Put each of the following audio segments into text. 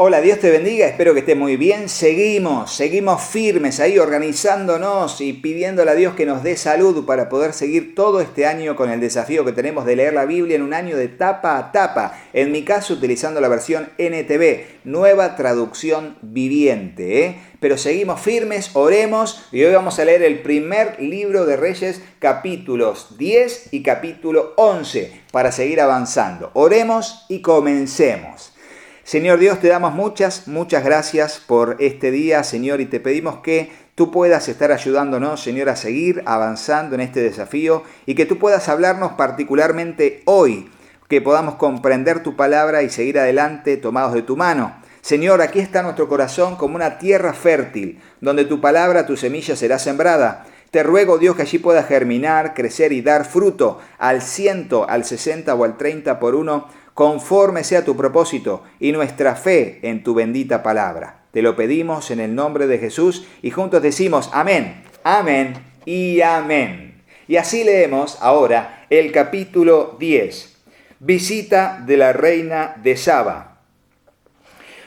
Hola, Dios te bendiga, espero que estés muy bien. Seguimos firmes ahí organizándonos y pidiéndole a Dios que nos dé salud para poder seguir todo este año con el desafío que tenemos de leer la Biblia en un año de tapa a tapa. En mi caso, utilizando la versión NTV, Nueva Traducción Viviente. Pero seguimos firmes, oremos y hoy vamos a leer el primer libro de Reyes, capítulos 10 y capítulo 11, para seguir avanzando. Oremos y comencemos. Señor Dios, te damos muchas gracias por este día, Señor, y te pedimos que tú puedas estar ayudándonos, Señor, a seguir avanzando en este desafío y que tú puedas hablarnos particularmente hoy, que podamos comprender tu palabra y seguir adelante tomados de tu mano. Señor, aquí está nuestro corazón como una tierra fértil, donde tu palabra, tu semilla será sembrada. Te ruego, Dios, que allí pueda germinar, crecer y dar fruto al 100, al 60 o al 30 por uno, conforme sea tu propósito y nuestra fe en tu bendita palabra. Te lo pedimos en el nombre de Jesús y juntos decimos amén, amén y amén. Y así leemos ahora el capítulo 10. Visita de la reina de Saba.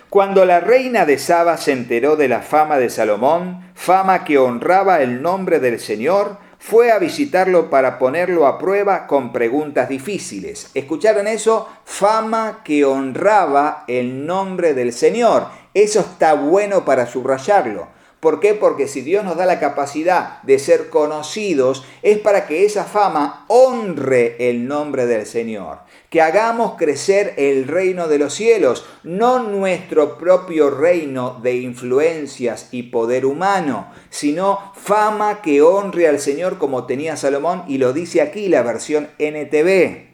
Cuando la reina de Saba se enteró de la fama de Salomón, fama que honraba el nombre del Señor, fue a visitarlo para ponerlo a prueba con preguntas difíciles. ¿Escucharon eso? Fama que honraba el nombre del Señor. Eso está bueno para subrayarlo. ¿Por qué? Porque si Dios nos da la capacidad de ser conocidos, es para que esa fama honre el nombre del Señor. Que hagamos crecer el reino de los cielos, no nuestro propio reino de influencias y poder humano, sino fama que honre al Señor como tenía Salomón, y lo dice aquí la versión NTV.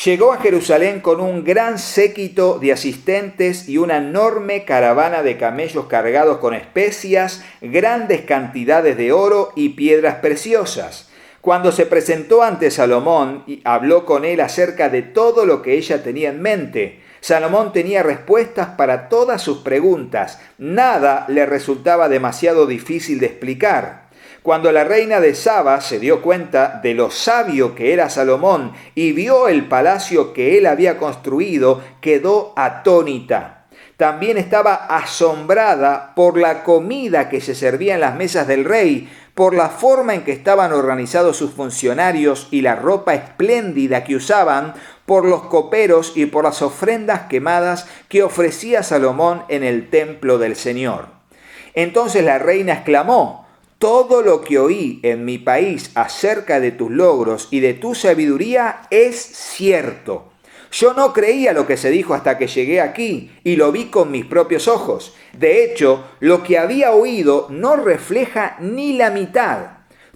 Llegó a Jerusalén con un gran séquito de asistentes y una enorme caravana de camellos cargados con especias, grandes cantidades de oro y piedras preciosas. Cuando se presentó ante Salomón y habló con él acerca de todo lo que ella tenía en mente, Salomón tenía respuestas para todas sus preguntas. Nada le resultaba demasiado difícil de explicar. Cuando la reina de Saba se dio cuenta de lo sabio que era Salomón y vio el palacio que él había construido, quedó atónita. También estaba asombrada por la comida que se servía en las mesas del rey, por la forma en que estaban organizados sus funcionarios y la ropa espléndida que usaban, por los coperos y por las ofrendas quemadas que ofrecía Salomón en el templo del Señor. Entonces la reina exclamó: todo lo que oí en mi país acerca de tus logros y de tu sabiduría es cierto. Yo no creía lo que se dijo hasta que llegué aquí y lo vi con mis propios ojos. De hecho, lo que había oído no refleja ni la mitad.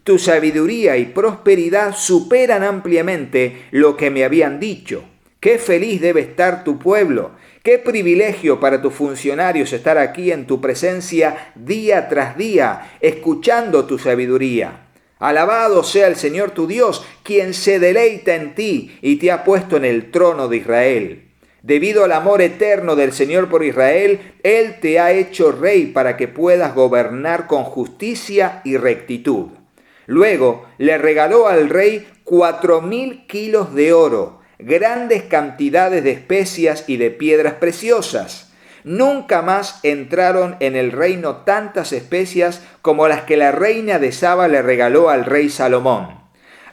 Tu sabiduría y prosperidad superan ampliamente lo que me habían dicho. Qué feliz debe estar tu pueblo. Qué privilegio para tus funcionarios estar aquí en tu presencia día tras día, escuchando tu sabiduría. Alabado sea el Señor tu Dios, quien se deleita en ti y te ha puesto en el trono de Israel. Debido al amor eterno del Señor por Israel, Él te ha hecho rey para que puedas gobernar con justicia y rectitud. Luego le regaló al rey 4.000 kilos de oro, grandes cantidades de especias y de piedras preciosas. Nunca más entraron en el reino tantas especias como las que la reina de Saba le regaló al rey Salomón.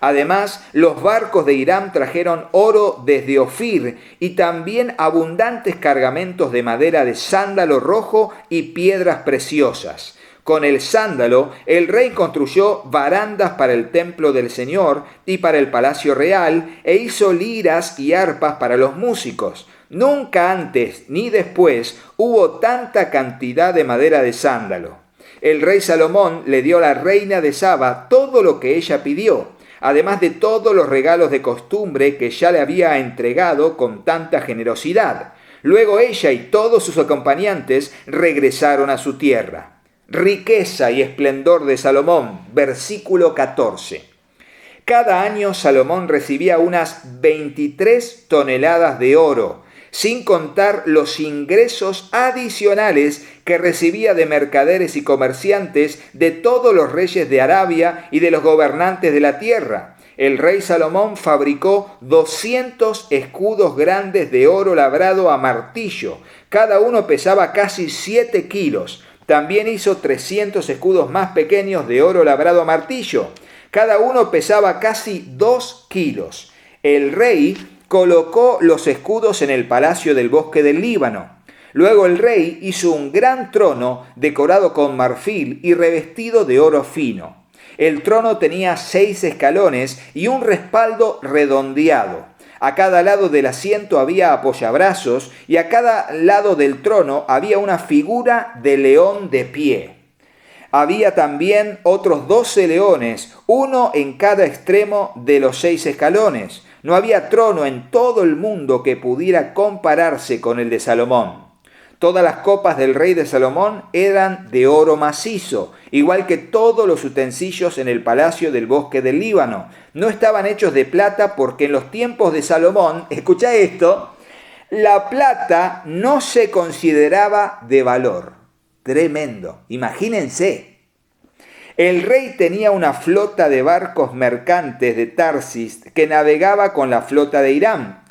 Además, los barcos de Hiram trajeron oro desde Ofir y también abundantes cargamentos de madera de sándalo rojo y piedras preciosas. Con el sándalo, el rey construyó barandas para el templo del Señor y para el palacio real e hizo liras y arpas para los músicos. Nunca antes ni después hubo tanta cantidad de madera de sándalo. El rey Salomón le dio a la reina de Saba todo lo que ella pidió, además de todos los regalos de costumbre que ya le había entregado con tanta generosidad. Luego ella y todos sus acompañantes regresaron a su tierra. Riqueza y esplendor de Salomón, versículo 14. Cada año Salomón recibía unas 23 toneladas de oro, sin contar los ingresos adicionales que recibía de mercaderes y comerciantes de todos los reyes de Arabia y de los gobernantes de la tierra. El rey Salomón fabricó 200 escudos grandes de oro labrado a martillo. Cada uno pesaba casi 7 kilos. También hizo 300 escudos más pequeños de oro labrado a martillo. Cada uno pesaba casi 2 kilos. El rey colocó los escudos en el palacio del bosque del Líbano. Luego el rey hizo un gran trono decorado con marfil y revestido de oro fino. El trono tenía 6 escalones y un respaldo redondeado. A cada lado del asiento había apoyabrazos y a cada lado del trono había una figura de león de pie. Había también otros 12 leones, uno en cada extremo de los 6 escalones. No había trono en todo el mundo que pudiera compararse con el de Salomón. Todas las copas del rey de Salomón eran de oro macizo, igual que todos los utensilios en el palacio del bosque del Líbano. No estaban hechos de plata porque en los tiempos de Salomón, escucha esto, la plata no se consideraba de valor. Tremendo, imagínense. El rey tenía una flota de barcos mercantes de Tarsis que navegaba con la flota de Irán.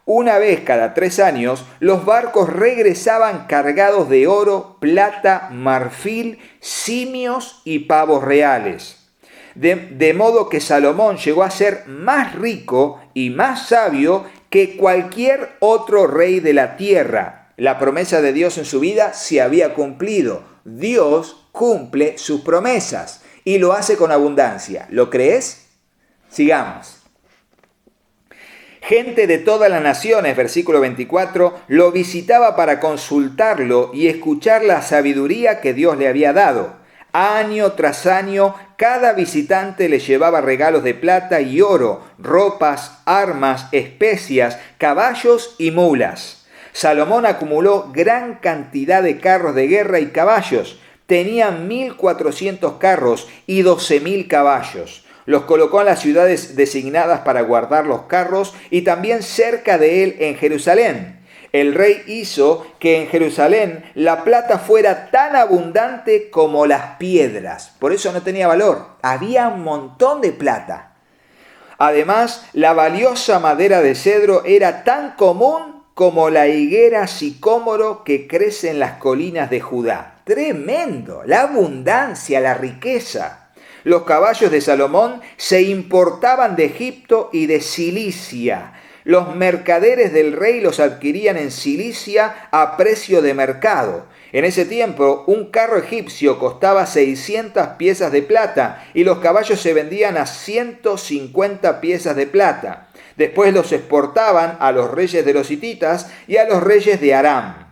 Una vez cada 3 años, los barcos regresaban cargados de oro, plata, marfil, simios y pavos reales. De modo que Salomón llegó a ser más rico y más sabio que cualquier otro rey de la tierra. La promesa de Dios en su vida se había cumplido. Dios cumple sus promesas y lo hace con abundancia. ¿Lo crees? Sigamos. Gente de todas las naciones, versículo 24, lo visitaba para consultarlo y escuchar la sabiduría que Dios le había dado. Año tras año, cada visitante le llevaba regalos de plata y oro, ropas, armas, especias, caballos y mulas. Salomón acumuló gran cantidad de carros de guerra y caballos. Tenía 1.400 carros y 12.000 caballos. Los colocó en las ciudades designadas para guardar los carros y también cerca de él en Jerusalén. El rey hizo que en Jerusalén la plata fuera tan abundante como las piedras. Por eso no tenía valor. Había un montón de plata. Además, la valiosa madera de cedro era tan común como la higuera sicómoro que crece en las colinas de Judá. Tremendo, la abundancia, la riqueza. Los caballos de Salomón se importaban de Egipto y de Cilicia. Los mercaderes del rey los adquirían en Cilicia a precio de mercado. En ese tiempo, un carro egipcio costaba 600 piezas de plata y los caballos se vendían a 150 piezas de plata. Después los exportaban a los reyes de los hititas y a los reyes de Aram.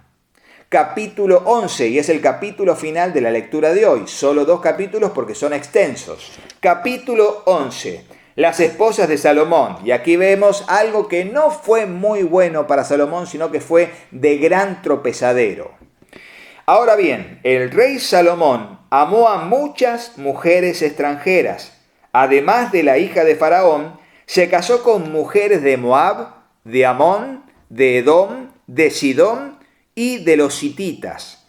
Capítulo 11, y es el capítulo final de la lectura de hoy. Solo 2 capítulos porque son extensos. Capítulo 11. Las esposas de Salomón. Y aquí vemos algo que no fue muy bueno para Salomón, sino que fue de gran tropezadero. Ahora bien, el rey Salomón amó a muchas mujeres extranjeras. Además de la hija de Faraón, se casó con mujeres de Moab, de Amón, de Edom, de Sidón y de los hititas.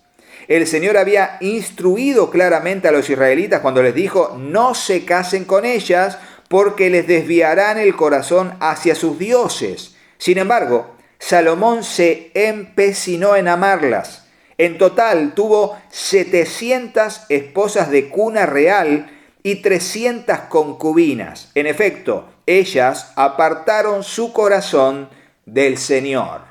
El Señor había instruido claramente a los israelitas cuando les dijo: no se casen con ellas porque les desviarán el corazón hacia sus dioses. Sin embargo, Salomón se empecinó en amarlas. En total tuvo 700 esposas de cuna real y 300 concubinas. En efecto, ellas apartaron su corazón del Señor.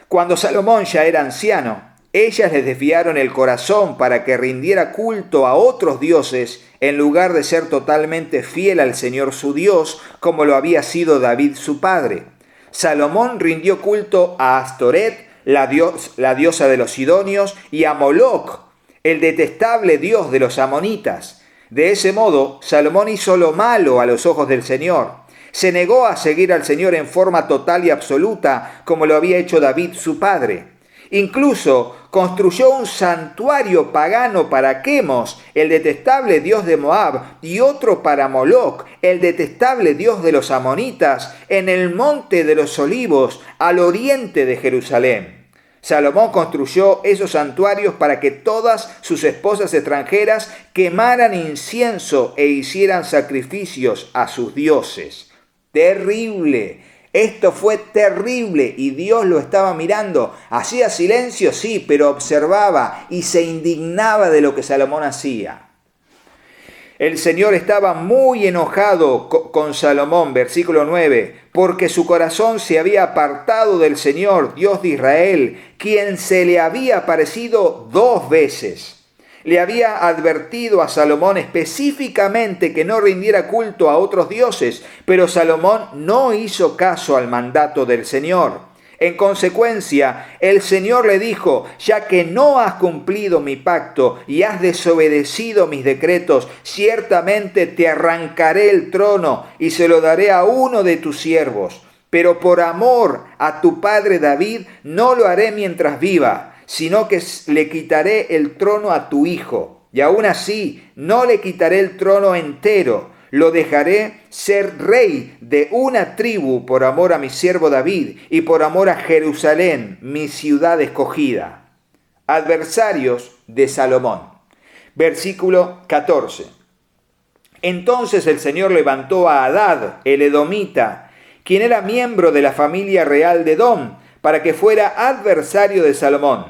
Cuando Salomón ya era anciano, ellas les desviaron el corazón para que rindiera culto a otros dioses en lugar de ser totalmente fiel al Señor su Dios, como lo había sido David su padre. Salomón rindió culto a Astoret, la diosa de los sidonios, y a Moloc, el detestable dios de los amonitas. De ese modo, Salomón hizo lo malo a los ojos del Señor. Se negó a seguir al Señor en forma total y absoluta, como lo había hecho David su padre. Incluso construyó un santuario pagano para Quemos, el detestable dios de Moab, y otro para Moloc, el detestable dios de los amonitas, en el monte de los olivos, al oriente de Jerusalén. Salomón construyó esos santuarios para que todas sus esposas extranjeras quemaran incienso e hicieran sacrificios a sus dioses. Terrible. Esto fue terrible y Dios lo estaba mirando. Hacía silencio, sí, pero observaba y se indignaba de lo que Salomón hacía. El Señor estaba muy enojado con Salomón, versículo 9, porque su corazón se había apartado del Señor, Dios de Israel, quien se le había aparecido 2 veces. Le había advertido a Salomón específicamente que no rindiera culto a otros dioses, pero Salomón no hizo caso al mandato del Señor. En consecuencia, el Señor le dijo: ya que no has cumplido mi pacto y has desobedecido mis decretos, ciertamente te arrancaré el trono y se lo daré a uno de tus siervos. Pero por amor a tu padre David no lo haré mientras viva, sino que le quitaré el trono a tu hijo. Y aún así, no le quitaré el trono entero. Lo dejaré ser rey de una tribu por amor a mi siervo David y por amor a Jerusalén, mi ciudad escogida. Adversarios de Salomón. Versículo 14. Entonces el Señor levantó a Hadad, el edomita, quien era miembro de la familia real de Edom, para que fuera adversario de Salomón.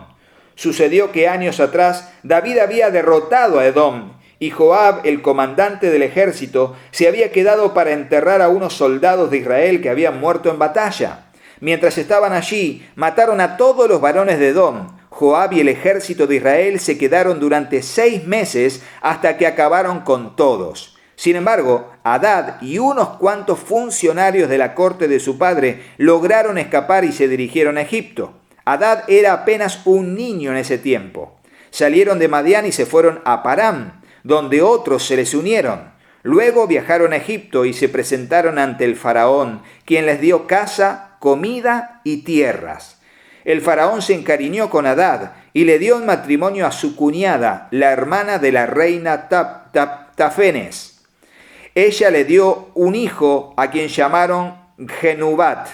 Sucedió que años atrás David había derrotado a Edom, y Joab, el comandante del ejército, se había quedado para enterrar a unos soldados de Israel que habían muerto en batalla. Mientras estaban allí, mataron a todos los varones de Edom. Joab y el ejército de Israel se quedaron durante 6 meses hasta que acabaron con todos. Sin embargo, Hadad y unos cuantos funcionarios de la corte de su padre lograron escapar y se dirigieron a Egipto. Hadad era apenas un niño en ese tiempo. Salieron de Madián y se fueron a Param, donde otros se les unieron. Luego viajaron a Egipto y se presentaron ante el faraón, quien les dio casa, comida y tierras. El faraón se encariñó con Hadad y le dio en matrimonio a su cuñada, la hermana de la reina Tafenes. Ella le dio un hijo a quien llamaron Genubat.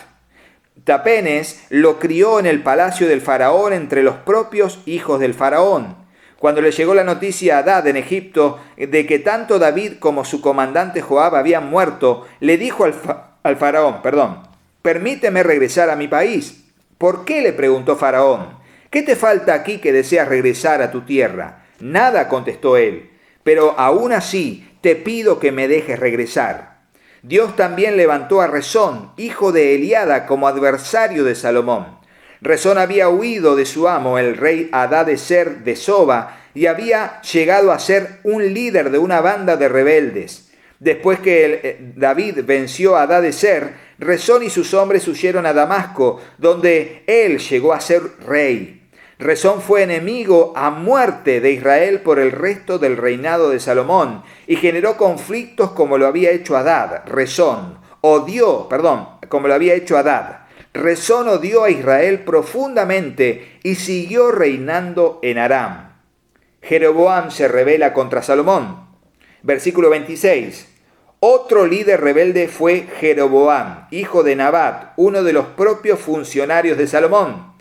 Tapenes lo crió en el palacio del faraón entre los propios hijos del faraón. Cuando le llegó la noticia a Hadad en Egipto de que tanto David como su comandante Joab habían muerto, le dijo al faraón, permíteme regresar a mi país. ¿Por qué?, le preguntó Faraón. ¿Qué te falta aquí que deseas regresar a tu tierra? Nada, contestó él, pero aún así te pido que me dejes regresar. Dios también levantó a Rezón, hijo de Eliada, como adversario de Salomón. Rezón había huido de su amo, el rey Hadadezer de Soba, y había llegado a ser un líder de una banda de rebeldes. Después que David venció a Hadadezer, Rezón y sus hombres huyeron a Damasco, donde él llegó a ser rey. Rezón fue enemigo a muerte de Israel por el resto del reinado de Salomón y generó conflictos como lo había hecho Hadad. Rezón odió a Israel profundamente y siguió reinando en Aram. Jeroboam se rebela contra Salomón. Versículo 26. Otro líder rebelde fue Jeroboam, hijo de Nabat, uno de los propios funcionarios de Salomón.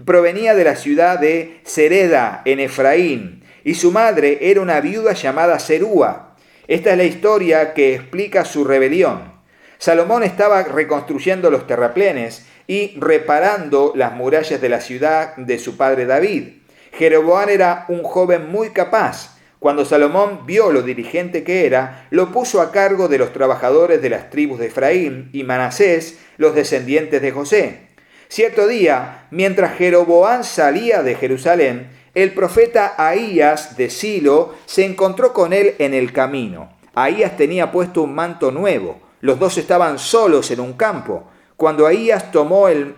Provenía de la ciudad de Sereda, en Efraín, y su madre era una viuda llamada Serúa. Esta es la historia que explica su rebelión. Salomón estaba reconstruyendo los terraplenes y reparando las murallas de la ciudad de su padre David. Jeroboam era un joven muy capaz. Cuando Salomón vio lo diligente que era, lo puso a cargo de los trabajadores de las tribus de Efraín y Manasés, los descendientes de José. Cierto día, mientras Jeroboam salía de Jerusalén, el profeta Ahías de Silo se encontró con él en el camino. Ahías tenía puesto un manto nuevo. Los dos estaban solos en un campo. Cuando Ahías tomó el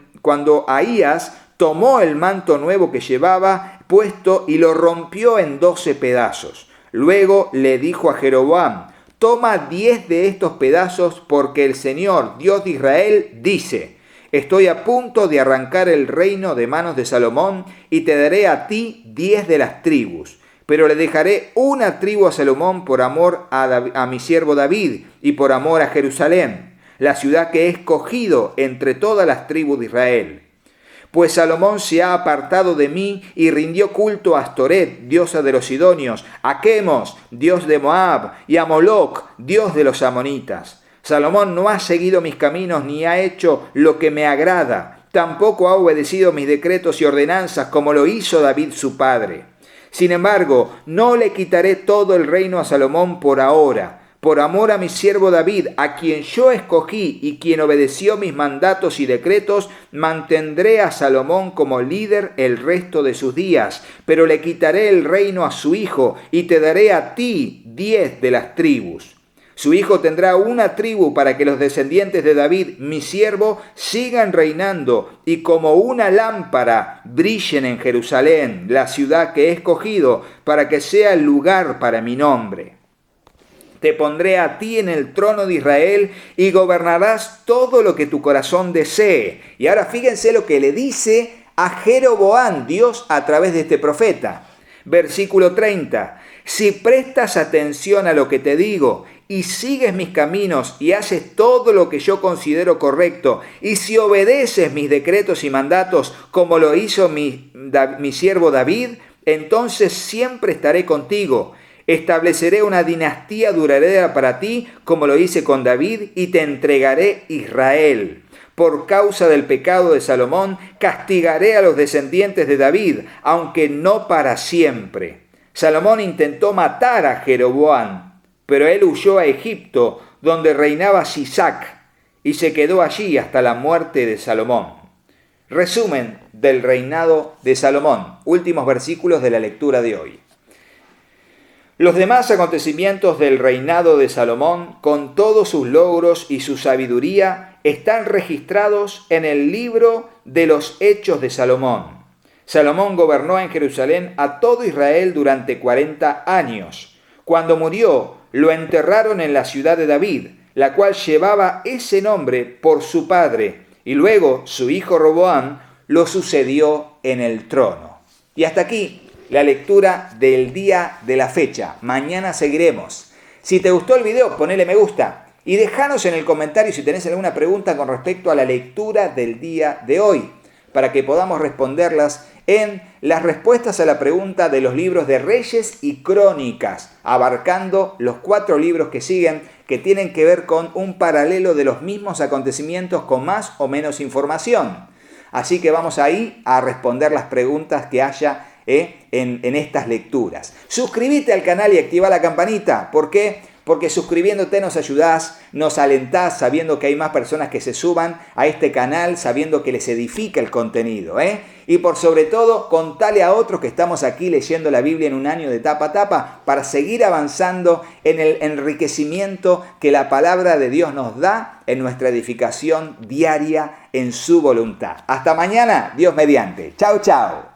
manto nuevo que llevaba puesto y lo rompió en 12 pedazos. Luego le dijo a Jeroboam: toma 10 de estos pedazos, porque el Señor, Dios de Israel, dice: estoy a punto de arrancar el reino de manos de Salomón y te daré a ti 10 de las tribus. Pero le dejaré una tribu a Salomón por amor a mi siervo David y por amor a Jerusalén, la ciudad que he escogido entre todas las tribus de Israel. Pues Salomón se ha apartado de mí y rindió culto a Astoret, diosa de los sidonios, a Quemos, dios de Moab, y a Moloc, dios de los amonitas. Salomón no ha seguido mis caminos ni ha hecho lo que me agrada. Tampoco ha obedecido mis decretos y ordenanzas como lo hizo David su padre. Sin embargo, no le quitaré todo el reino a Salomón por ahora. Por amor a mi siervo David, a quien yo escogí y quien obedeció mis mandatos y decretos, mantendré a Salomón como líder el resto de sus días, pero le quitaré el reino a su hijo y te daré a ti 10 de las tribus. Su hijo tendrá una tribu para que los descendientes de David, mi siervo, sigan reinando y como una lámpara brillen en Jerusalén, la ciudad que he escogido, para que sea el lugar para mi nombre. Te pondré a ti en el trono de Israel y gobernarás todo lo que tu corazón desee. Y ahora fíjense lo que le dice a Jeroboam, Dios a través de este profeta. Versículo 30. Si prestas atención a lo que te digo y sigues mis caminos y haces todo lo que yo considero correcto, y si obedeces mis decretos y mandatos como lo hizo mi siervo David, entonces siempre estaré contigo. Estableceré una dinastía duradera para ti, como lo hice con David, y te entregaré Israel. Por causa del pecado de Salomón, castigaré a los descendientes de David, aunque no para siempre. Salomón intentó matar a Jeroboam, pero él huyó a Egipto, donde reinaba Sisac, y se quedó allí hasta la muerte de Salomón. Resumen del reinado de Salomón. Últimos versículos de la lectura de hoy. Los demás acontecimientos del reinado de Salomón, con todos sus logros y su sabiduría, están registrados en el libro de los Hechos de Salomón. Salomón gobernó en Jerusalén a todo Israel durante 40 años. Cuando murió, lo enterraron en la ciudad de David, la cual llevaba ese nombre por su padre, y luego su hijo Roboam lo sucedió en el trono. Y hasta aquí la lectura del día de la fecha. Mañana seguiremos. Si te gustó el video, ponele me gusta y déjanos en el comentario si tenés alguna pregunta con respecto a la lectura del día de hoy, para que podamos responderlas en las respuestas a la pregunta de los libros de Reyes y Crónicas, abarcando los 4 libros que siguen, que tienen que ver con un paralelo de los mismos acontecimientos con más o menos información. Así que vamos ahí a responder las preguntas que haya en estas lecturas. Suscríbete al canal y activa la campanita. ¿Por qué? Porque suscribiéndote nos ayudás, nos alentás sabiendo que hay más personas que se suban a este canal, sabiendo que les edifica el contenido. Y por sobre todo, contale a otros que estamos aquí leyendo la Biblia en un año de tapa a tapa para seguir avanzando en el enriquecimiento que la palabra de Dios nos da en nuestra edificación diaria en su voluntad. Hasta mañana, Dios mediante. Chau, chau.